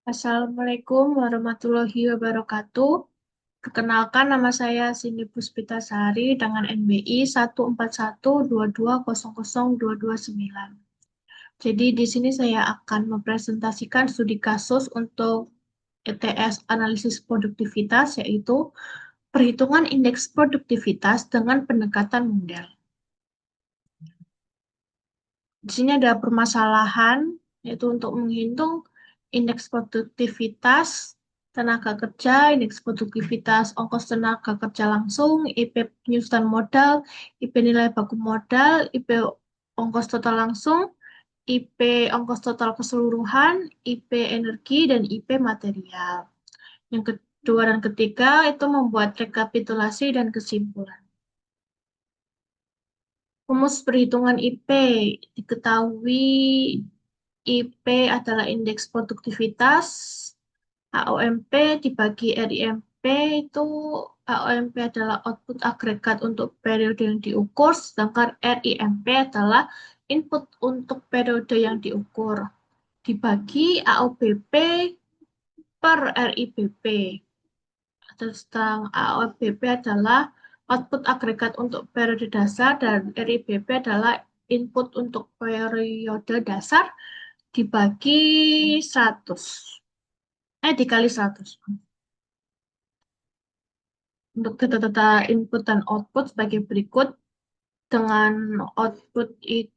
Assalamualaikum warahmatullahi wabarakatuh. Perkenalkan nama saya Cindy Puspitasari dengan NBI 14122002229. Jadi di sini saya akan mempresentasikan studi kasus untuk ETS analisis produktivitas, yaitu perhitungan indeks produktivitas dengan pendekatan model. Di sini ada permasalahan, yaitu untuk menghitung indeks produktivitas tenaga kerja, indeks produktivitas ongkos tenaga kerja langsung, IP penyusutan modal, IP nilai baku modal, IP ongkos total langsung, IP ongkos total keseluruhan, IP energi, dan IP material. Yang kedua dan ketiga itu membuat rekapitulasi dan kesimpulan. Rumus perhitungan IP diketahui IP adalah indeks produktivitas, AOMP dibagi RIMP itu AOMP adalah output agregat untuk periode yang diukur, sedangkan RIMP adalah input untuk periode yang diukur. Dibagi AOBP per RIBP. Tentang AOBP adalah output agregat untuk periode dasar dan RIBP adalah input untuk periode dasar dibagi 100. Dikali 100. Untuk data-data input dan output sebagai berikut, dengan output itu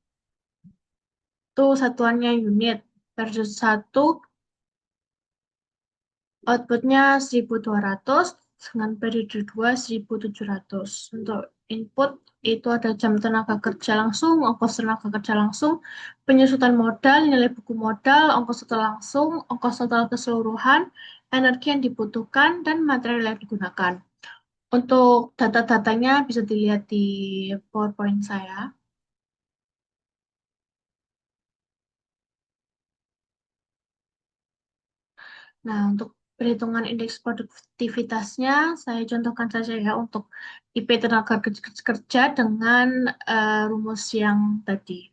satuannya unit. Versus 1 outputnya 1200, dengan periode 2 1700. Untuk input itu ada jam tenaga kerja langsung, ongkos tenaga kerja langsung, penyusutan modal, nilai buku modal, ongkos total langsung, ongkos total keseluruhan, energi yang dibutuhkan, dan material yang digunakan. Untuk data-datanya bisa dilihat di PowerPoint saya. Nah, untuk perhitungan indeks produktivitasnya, saya contohkan saja ya untuk IP tenaga kerja dengan rumus yang tadi.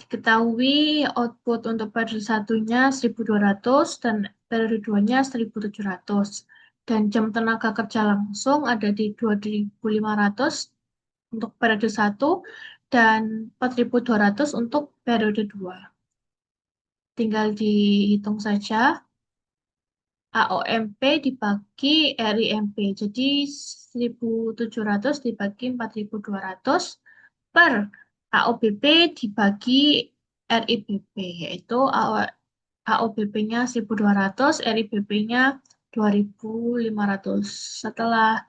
Diketahui output untuk periode satunya 1200 dan periode 2-nya 1700. Dan jam tenaga kerja langsung ada di 2500 untuk periode 1 dan 4200 untuk periode 2. Tinggal dihitung saja AOMP dibagi RIMP. Jadi 1700 dibagi 4200 per AOBP dibagi RIBP, yaitu AOBP-nya 1200, RIBP-nya 2500. Setelah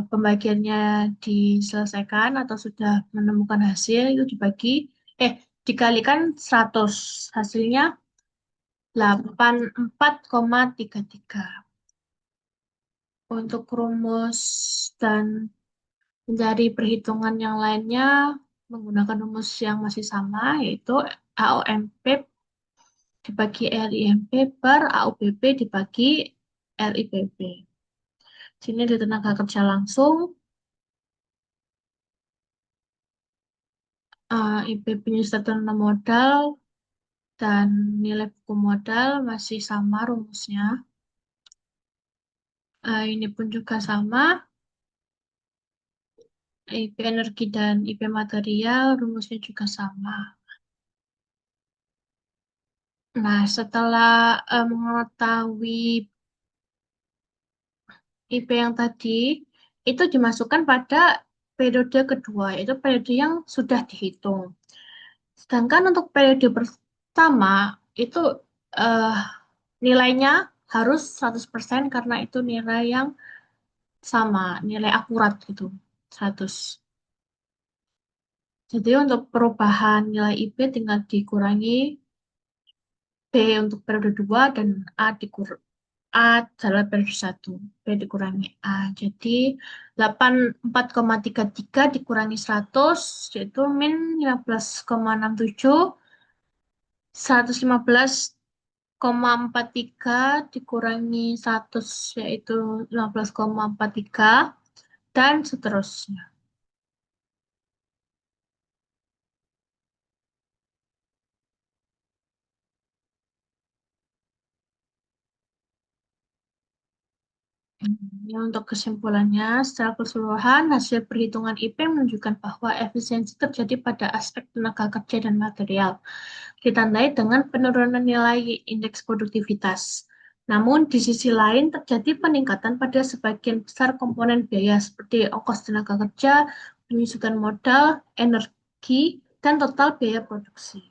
pembagiannya diselesaikan atau sudah menemukan hasil, itu dikalikan 100. Hasilnya 84,33. Untuk rumus dan mencari perhitungan yang lainnya menggunakan rumus yang masih sama, yaitu AOMP dibagi RIMP per AOBP dibagi RIBP. Sini ada tenaga kerja langsung, IP penyusutan modal, dan nilai buku modal masih sama rumusnya. Ini pun juga sama. IP energi dan IP material rumusnya juga sama. Nah, setelah mengetahui IP yang tadi, itu dimasukkan pada periode kedua, yaitu periode yang sudah dihitung. Sedangkan untuk periode pertama, itu eh, nilainya harus 100% karena itu nilai yang sama, nilai akurat gitu, 100. Jadi untuk perubahan nilai IP tinggal dikurangi B untuk periode 2 dan A adalah periode 1. B dikurangi A. Jadi 84,33 dikurangi 100 yaitu min 15,67. 115,43 dikurangi 100 yaitu 15,43 dan seterusnya. Ya, untuk kesimpulannya, secara keseluruhan, hasil perhitungan IP menunjukkan bahwa efisiensi terjadi pada aspek tenaga kerja dan material, ditandai dengan penurunan nilai indeks produktivitas. Namun, di sisi lain, terjadi peningkatan pada sebagian besar komponen biaya seperti ongkos tenaga kerja, penyusutan modal, energi, dan total biaya produksi.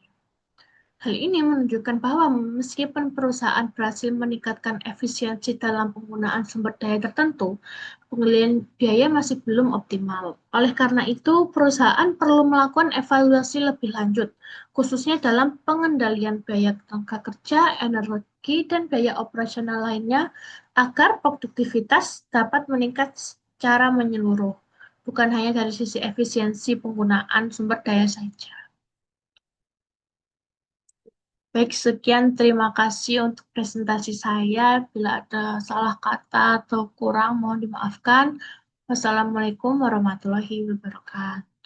Hal ini menunjukkan bahwa meskipun perusahaan berhasil meningkatkan efisiensi dalam penggunaan sumber daya tertentu, pengalian biaya masih belum optimal. Oleh karena itu, perusahaan perlu melakukan evaluasi lebih lanjut, khususnya dalam pengendalian biaya tenaga kerja, energi, dan biaya operasional lainnya, agar produktivitas dapat meningkat secara menyeluruh, bukan hanya dari sisi efisiensi penggunaan sumber daya saja. Baik, sekian terima kasih untuk presentasi saya. Bila ada salah kata atau kurang, mohon dimaafkan. Wassalamualaikum warahmatullahi wabarakatuh.